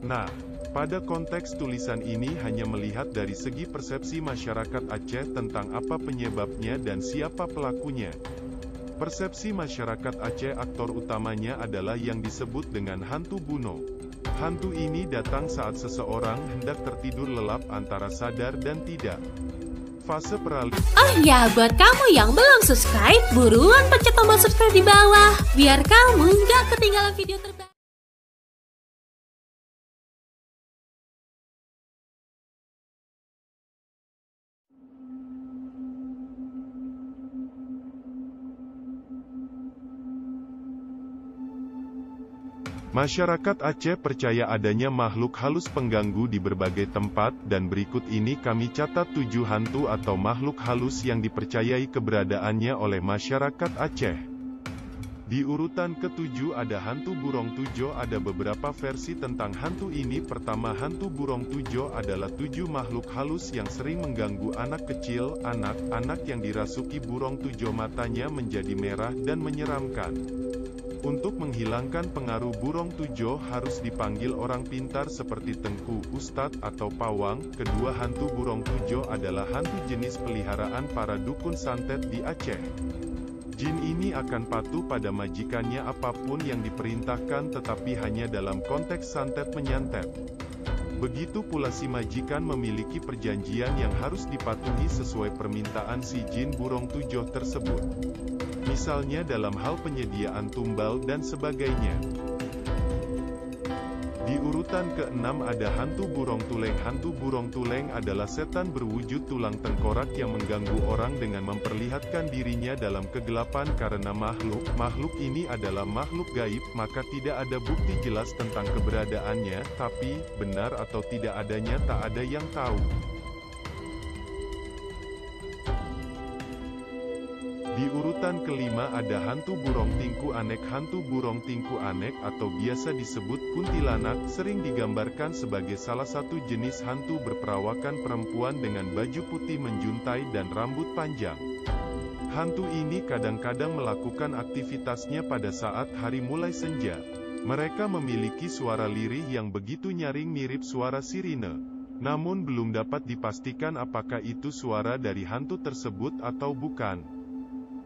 Nah, pada konteks tulisan ini hanya melihat dari segi persepsi masyarakat Aceh tentang apa penyebabnya dan siapa pelakunya. Persepsi masyarakat Aceh aktor utamanya adalah yang disebut dengan hantu bunuh. Hantu ini datang saat seseorang hendak tertidur lelap antara sadar dan tidak. Fase peralihan. Oh ya, buat kamu yang belum subscribe, buruan pencet tombol subscribe di bawah, biar kamu nggak ketinggalan video terbaru. Masyarakat Aceh percaya adanya makhluk halus pengganggu di berbagai tempat, dan berikut ini kami catat 7 hantu atau makhluk halus yang dipercayai keberadaannya oleh masyarakat Aceh. Di urutan ke-7 ada hantu burung tujo. Ada beberapa versi tentang hantu ini. Pertama, hantu burung tujo adalah 7 makhluk halus yang sering mengganggu anak kecil. Anak yang dirasuki burung tujo matanya menjadi merah dan menyeramkan. Untuk menghilangkan pengaruh burung tujo harus dipanggil orang pintar seperti tengku, ustadz, atau pawang. Kedua, hantu burung tujo adalah hantu jenis peliharaan para dukun santet di Aceh. Jin ini akan patuh pada majikannya apapun yang diperintahkan, tetapi hanya dalam konteks santet menyantet. Begitu pula si majikan memiliki perjanjian yang harus dipatuhi sesuai permintaan si jin burung tujo tersebut. Misalnya dalam hal penyediaan tumbal dan sebagainya. Di urutan ke-6 ada hantu burung tuleng. Hantu burung tuleng adalah setan berwujud tulang tengkorak yang mengganggu orang dengan memperlihatkan dirinya dalam kegelapan. Karena makhluk ini adalah makhluk gaib, maka tidak ada bukti jelas tentang keberadaannya, tapi benar atau tidak adanya tak ada yang tahu. Di urutan ke-5 ada hantu burung tingku anek. Hantu burung tingku anek atau biasa disebut kuntilanak sering digambarkan sebagai salah satu jenis hantu berperawakan perempuan dengan baju putih menjuntai dan rambut panjang. Hantu ini kadang-kadang melakukan aktivitasnya pada saat hari mulai senja. Mereka memiliki suara lirih yang begitu nyaring mirip suara sirine. Namun belum dapat dipastikan apakah itu suara dari hantu tersebut atau bukan.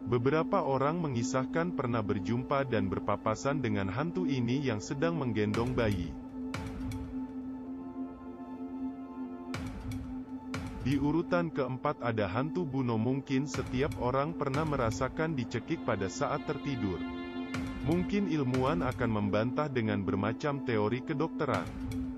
Beberapa orang mengisahkan pernah berjumpa dan berpapasan dengan hantu ini yang sedang menggendong bayi. Di urutan ke-4 ada hantu bunuh. Mungkin setiap orang pernah merasakan dicekik pada saat tertidur. Mungkin ilmuwan akan membantah dengan bermacam teori kedokteran.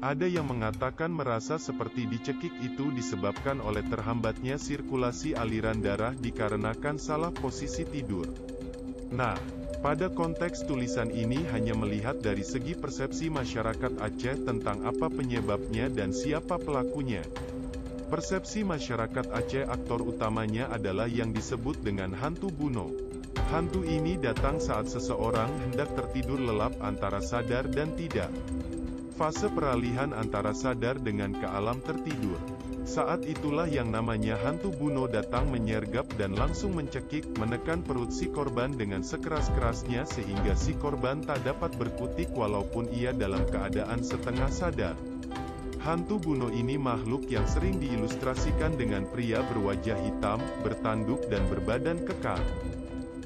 Ada yang mengatakan merasa seperti dicekik itu disebabkan oleh terhambatnya sirkulasi aliran darah dikarenakan salah posisi tidur. Nah, pada konteks tulisan ini hanya melihat dari segi persepsi masyarakat Aceh tentang apa penyebabnya dan siapa pelakunya. Persepsi masyarakat Aceh aktor utamanya adalah yang disebut dengan hantu bunuh. Hantu ini datang saat seseorang hendak tertidur lelap antara sadar dan tidak. Fase peralihan antara sadar dengan ke alam tertidur. Saat itulah yang namanya hantu bunuh datang menyergap dan langsung mencekik, menekan perut si korban dengan sekeras-kerasnya sehingga si korban tak dapat berkutik walaupun ia dalam keadaan setengah sadar. Hantu bunuh ini makhluk yang sering diilustrasikan dengan pria berwajah hitam, bertanduk dan berbadan kekar.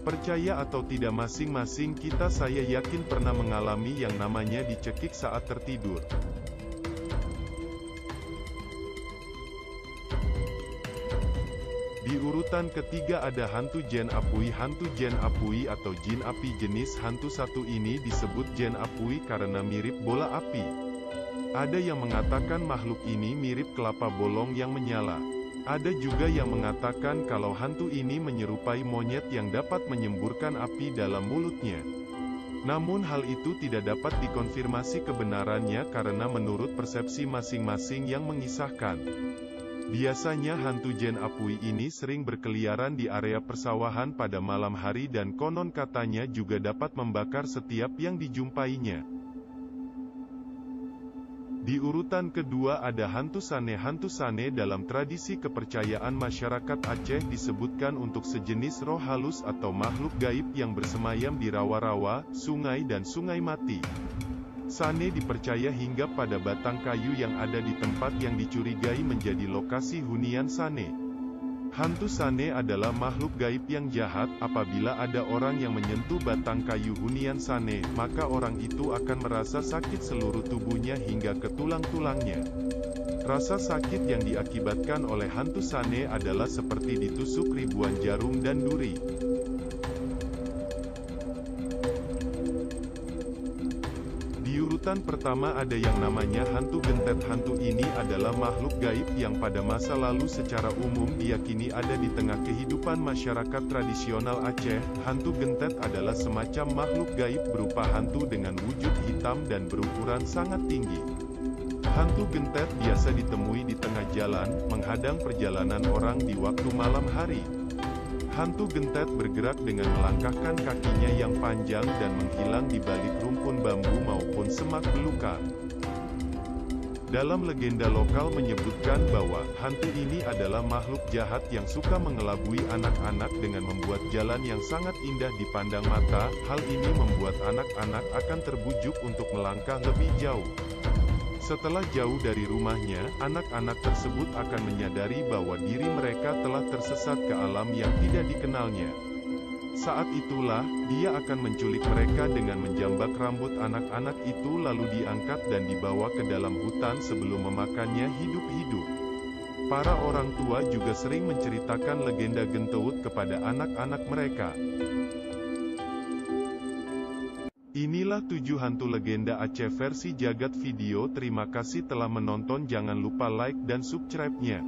Percaya atau tidak masing-masing kita saya yakin pernah mengalami yang namanya dicekik saat tertidur. Di urutan ketiga ada hantu Jen Apui. Hantu Jen Apui atau jin api jenis hantu satu ini disebut Jen Apui karena mirip bola api. Ada yang mengatakan makhluk ini mirip kelapa bolong yang menyala. Ada juga yang mengatakan kalau hantu ini menyerupai monyet yang dapat menyemburkan api dalam mulutnya. Namun hal itu tidak dapat dikonfirmasi kebenarannya karena menurut persepsi masing-masing yang mengisahkan. Biasanya hantu Jen Apui ini sering berkeliaran di area persawahan pada malam hari dan konon katanya juga dapat membakar setiap yang dijumpainya. Di urutan kedua ada hantu sane. Hantu sane dalam tradisi kepercayaan masyarakat Aceh disebutkan untuk sejenis roh halus atau makhluk gaib yang bersemayam di rawa-rawa, sungai dan sungai mati. Sane dipercaya hinggap pada batang kayu yang ada di tempat yang dicurigai menjadi lokasi hunian Sane. Hantu Sane adalah makhluk gaib yang jahat. Apabila ada orang yang menyentuh batang kayu hunian Sane, maka orang itu akan merasa sakit seluruh tubuhnya hingga ke tulang-tulangnya. Rasa sakit yang diakibatkan oleh hantu Sane adalah seperti ditusuk ribuan jarum dan duri. Di urutan pertama ada yang namanya hantu gentet. Hantu ini adalah makhluk gaib yang pada masa lalu secara umum diyakini ada di tengah kehidupan masyarakat tradisional Aceh. Hantu gentet adalah semacam makhluk gaib berupa hantu dengan wujud hitam dan berukuran sangat tinggi. Hantu gentet biasa ditemui di tengah jalan, menghadang perjalanan orang di waktu malam hari. Hantu gentet bergerak dengan melangkahkan kakinya yang panjang dan menghilang di balik rumpun bambu maupun semak belukar. Dalam legenda lokal menyebutkan bahwa hantu ini adalah makhluk jahat yang suka mengelabui anak-anak dengan membuat jalan yang sangat indah dipandang mata. Hal ini membuat anak-anak akan terbujuk untuk melangkah lebih jauh. Setelah jauh dari rumahnya, anak-anak tersebut akan menyadari bahwa diri mereka telah tersesat ke alam yang tidak dikenalnya. Saat itulah, dia akan menculik mereka dengan menjambak rambut anak-anak itu lalu diangkat dan dibawa ke dalam hutan sebelum memakannya hidup-hidup. Para orang tua juga sering menceritakan legenda genteut kepada anak-anak mereka. Inilah 7 hantu legenda Aceh versi Jagat Video. Terima kasih telah menonton. Jangan lupa like dan subscribe-nya.